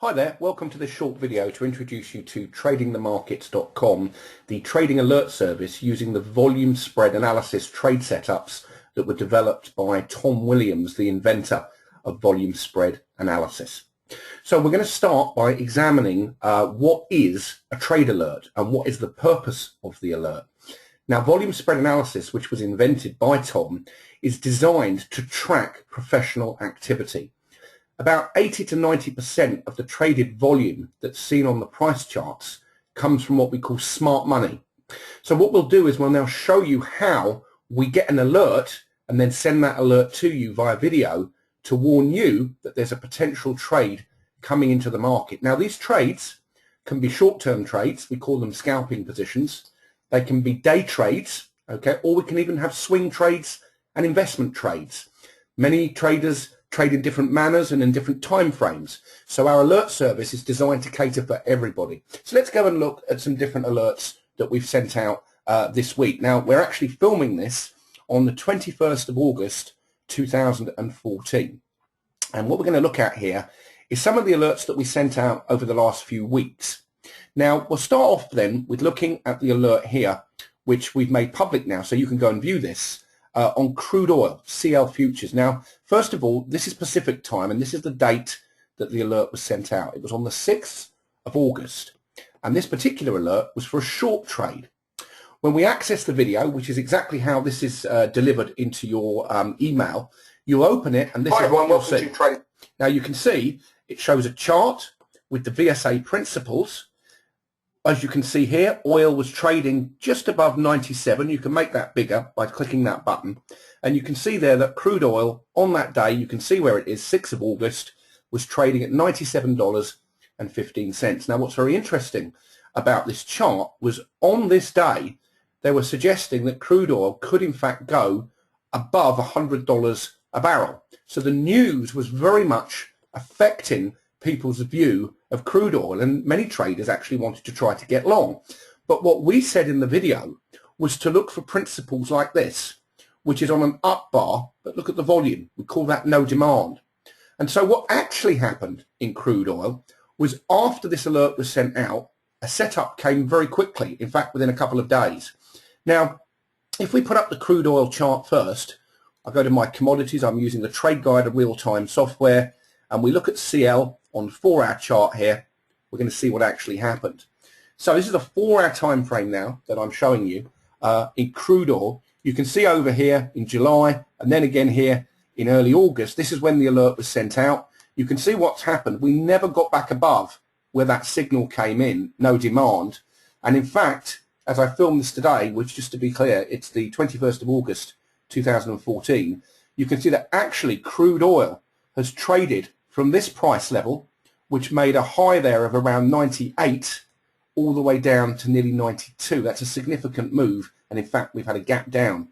Hi there, welcome to this short video to introduce you to tradingthemarkets.com, the trading alert service using the volume spread analysis trade setups that were developed by Tom Williams, the inventor of volume spread analysis. So we're going to start by examining what is a trade alert and what is the purpose of the alert. Now, volume spread analysis, which was invented by Tom, is designed to track professional activity. About 80 to 90% of the traded volume that's seen on the price charts comes from what we call smart money. So what we'll do is we'll now show you how we get an alert and then send that alert to you via video to warn you that there's a potential trade coming into the market. Now, these trades can be short-term trades. We call them scalping positions. They can be day trades, okay, or we can even have swing trades and investment trades. Many traders trade in different manners and in different time frames. So our alert service is designed to cater for everybody. So let's go and look at some different alerts that we've sent out this week. Now, we're actually filming this on the 21st of August 2014. And what we're going to look at here is some of the alerts that we sent out over the last few weeks. Now, we'll start off then with looking at the alert here, which we've made public now, so you can go and view this. On crude oil, CL futures. Now, first of all, this is Pacific time, and this is the date that the alert was sent out. It was on the 6th of August, and this particular alert was for a short trade. When we access the video, which is exactly how this is delivered into your email, you'll open it, and this is what you'll see. Now, you can see it shows a chart with the VSA principles. As you can see here, oil was trading just above 97. You can make that bigger by clicking that button. And you can see there that crude oil on that day, you can see where it is, 6th of August, was trading at $97.15. Now, what's very interesting about this chart was on this day, they were suggesting that crude oil could in fact go above $100 a barrel. So the news was very much affecting people's view of crude oil, and many traders actually wanted to try to get long. But what we said in the video was to look for principles like this, which is on an up bar, but look at the volume. We call that no demand. And so what actually happened in crude oil was after this alert was sent out, a setup came very quickly, in fact, within a couple of days. Now, if we put up the crude oil chart first, I go to my commodities, I'm using the Trade Guide of real-time software, and we look at CL on 4-hour chart here. We're going to see what actually happened. So this is a 4-hour time frame now that I'm showing you in crude oil. You can see over here in July and then again here in early August. This is when the alert was sent out. You can see what's happened. We never got back above where that signal came in, no demand. And in fact, as I filmed this today, which just to be clear, it's the 21st of August 2014, you can see that actually crude oil has traded from this price level, which made a high there of around 98, all the way down to nearly 92. That's a significant move, and in fact, we've had a gap down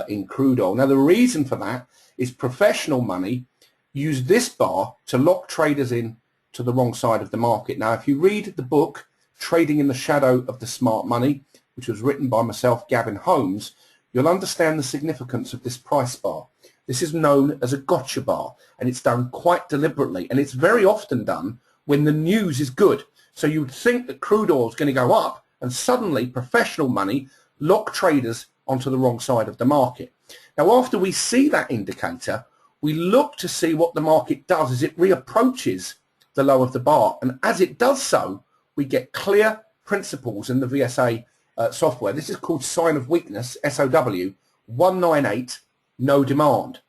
in crude oil. Now, the reason for that is professional money use this bar to lock traders in to the wrong side of the market. Now, if you read the book, Trading in the Shadow of the Smart Money, which was written by myself, Gavin Holmes, you'll understand the significance of this price bar. This is known as a gotcha bar, and it's done quite deliberately, and it's very often done when the news is good. So you would think that crude oil is going to go up, and suddenly professional money lock traders onto the wrong side of the market. Now, after we see that indicator, we look to see what the market does as it reapproaches the low of the bar, and as it does so, we get clear principles in the VSA software. This is called sign of weakness, SOW, 198. No demand.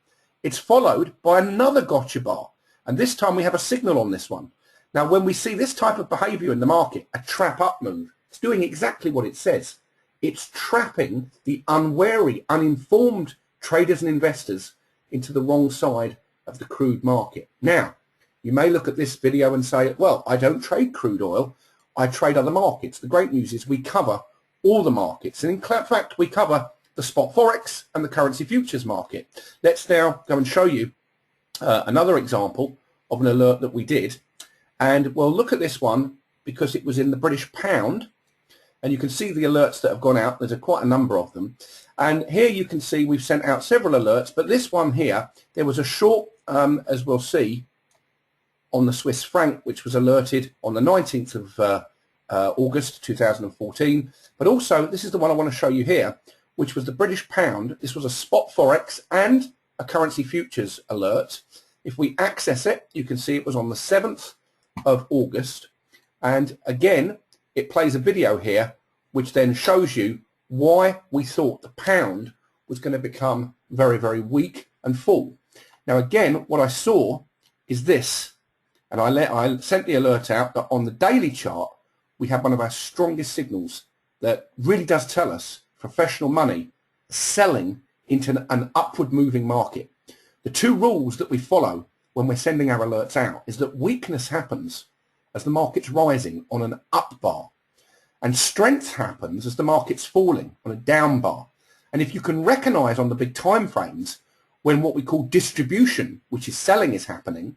It's followed by another gotcha bar, and this time we have a signal on this one. Now, when we see this type of behavior in the market, a trap up move, it's doing exactly what it says. It's trapping the unwary, uninformed traders and investors into the wrong side of the crude market. Now, you may look at this video and say, well, I don't trade crude oil, I trade other markets. The great news is we cover all the markets, and in fact, we cover the spot forex and the currency futures market. Let's now go and show you another example of an alert that we did, and we'll look at this one because it was in the British pound, and you can see the alerts that have gone out. There's quite a number of them, and here you can see we've sent out several alerts, but this one here, there was a short, as we'll see on the Swiss franc, which was alerted on the 19th of August 2014. But also, this is the one I want to show you here, which was the British pound. This was a spot forex and a currency futures alert. If we access it, you can see it was on the 7th of August. And again, it plays a video here, which then shows you why we thought the pound was going to become very, very weak and fall. Now, again, what I saw is this, and I sent the alert out that on the daily chart, we have one of our strongest signals that really does tell us professional money selling into an upward moving market. The two rules that we follow when we're sending our alerts out is that weakness happens as the market's rising on an up bar, and strength happens as the market's falling on a down bar. And if you can recognize on the big time frames when what we call distribution, which is selling, is happening,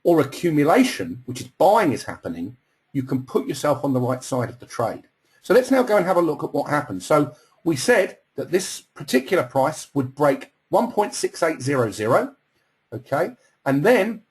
or accumulation, which is buying, is happening, you can put yourself on the right side of the trade. So let's now go and have a look at what happened. So we said that this particular price would break 1.6800, okay? And then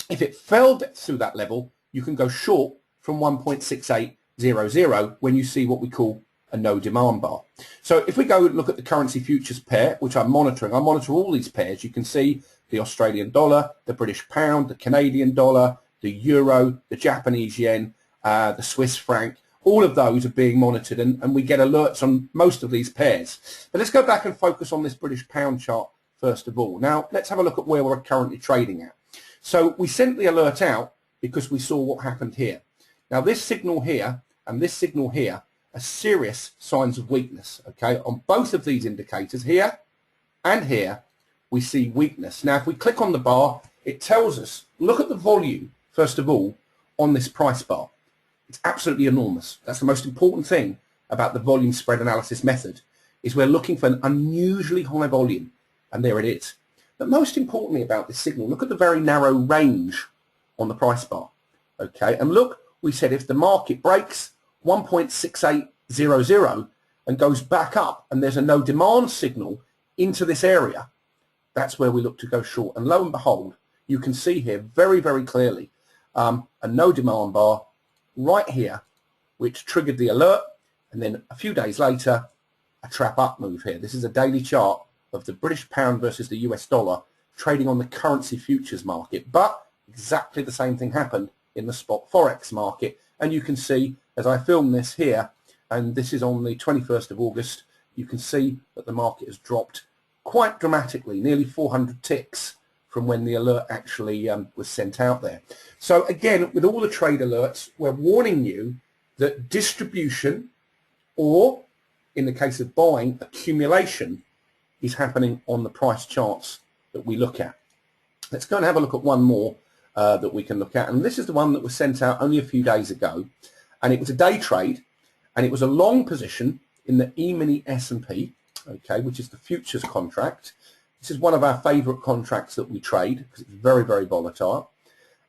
if it fell through that level, you can go short from 1.6800 when you see what we call a no demand bar. So if we go and look at the currency futures pair, which I'm monitoring, I monitor all these pairs. You can see the Australian dollar, the British pound, the Canadian dollar, the euro, the Japanese yen, the Swiss franc. All of those are being monitored, and we get alerts on most of these pairs. But let's go back and focus on this British pound chart first of all. Now, let's have a look at where we're currently trading at. So we sent the alert out because we saw what happened here. Now, this signal here and this signal here are serious signs of weakness, okay? On both of these indicators, here and here, we see weakness. Now, if we click on the bar, it tells us, look at the volume, first of all, on this price bar. It's absolutely enormous. That's the most important thing about the volume spread analysis method, is we're looking for an unusually high volume, and there it is. But most importantly about this signal, look at the very narrow range on the price bar, okay? And look, we said if the market breaks 1.6800 and goes back up and there's a no demand signal into this area, that's where we look to go short. And lo and behold, you can see here very, very clearly a no demand bar right here, which triggered the alert, and then a few days later, a trap up move here. This is a daily chart of the British pound versus the US dollar trading on the currency futures market. But exactly the same thing happened in the spot forex market. And you can see, as I film this here, and this is on the 21st of August, you can see that the market has dropped quite dramatically, nearly 400 ticks from when the alert actually was sent out there. So again, with all the trade alerts, we're warning you that distribution, or in the case of buying, accumulation, is happening on the price charts that we look at. Let's go and have a look at one more that we can look at, and this is the one that was sent out only a few days ago, and it was a day trade, and it was a long position in the E-mini S&P, okay, which is the futures contract. This is one of our favorite contracts that we trade because it's very, very volatile.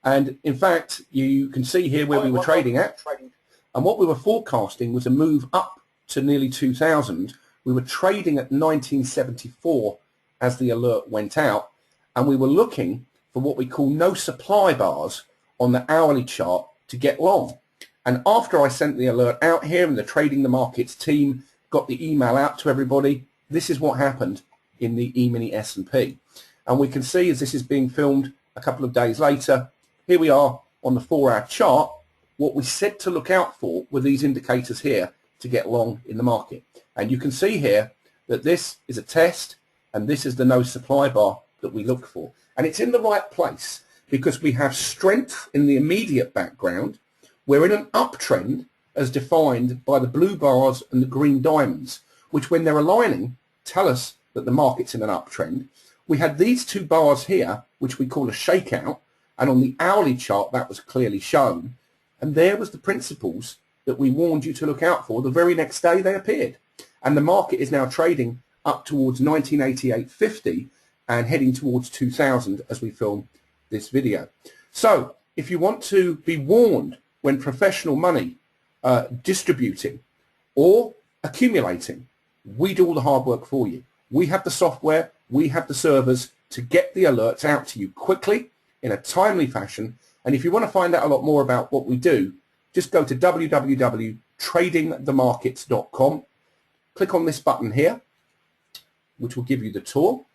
And in fact, you can see here where we were trading at, and what we were forecasting was a move up to nearly 2,000. We were trading at 1974 as the alert went out, and we were looking for what we call no supply bars on the hourly chart to get long. And after I sent the alert out here and the Trading the Markets team got the email out to everybody, this is what happened in the E-mini S&P. And we can see, as this is being filmed a couple of days later, here we are on the 4-hour chart. What we said to look out for were these indicators here to get long in the market. And you can see here that this is a test, and this is the no supply bar that we look for. And it's in the right place because we have strength in the immediate background. We're in an uptrend as defined by the blue bars and the green diamonds, which when they're aligning tell us that the market's in an uptrend. We had these two bars here, which we call a shakeout, and on the hourly chart that was clearly shown. And there was the principles that we warned you to look out for. The very next day they appeared. And the market is now trading up towards 1988.50 and heading towards 2000 as we film this video. So if you want to be warned when professional money distributing or accumulating, we do all the hard work for you. We have the software, we have the servers to get the alerts out to you quickly in a timely fashion, And if you want to find out a lot more about what we do, just go to www.tradingthemarkets.com. Click on this button here, which will give you the tour.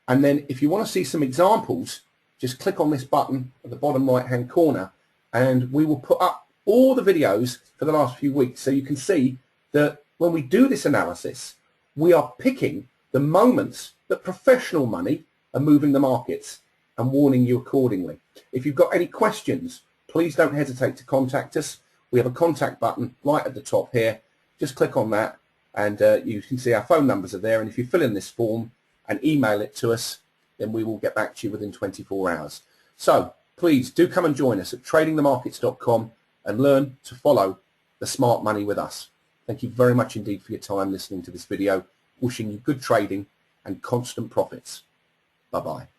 And then if you want to see some examples, just click on this button at the bottom right-hand corner, and we will put up all the videos for the last few weeks so you can see that when we do this analysis, we are picking the moments that professional money are moving the markets and warning you accordingly. If you've got any questions, please don't hesitate to contact us. We have a contact button right at the top here. Just click on that and you can see our phone numbers are there, and if you fill in this form and email it to us, then we will get back to you within 24 hours. So please do come and join us at tradingthemarkets.com and learn to follow the smart money with us. Thank you very much indeed for your time listening to this video. Wishing you good trading and constant profits. Bye-bye.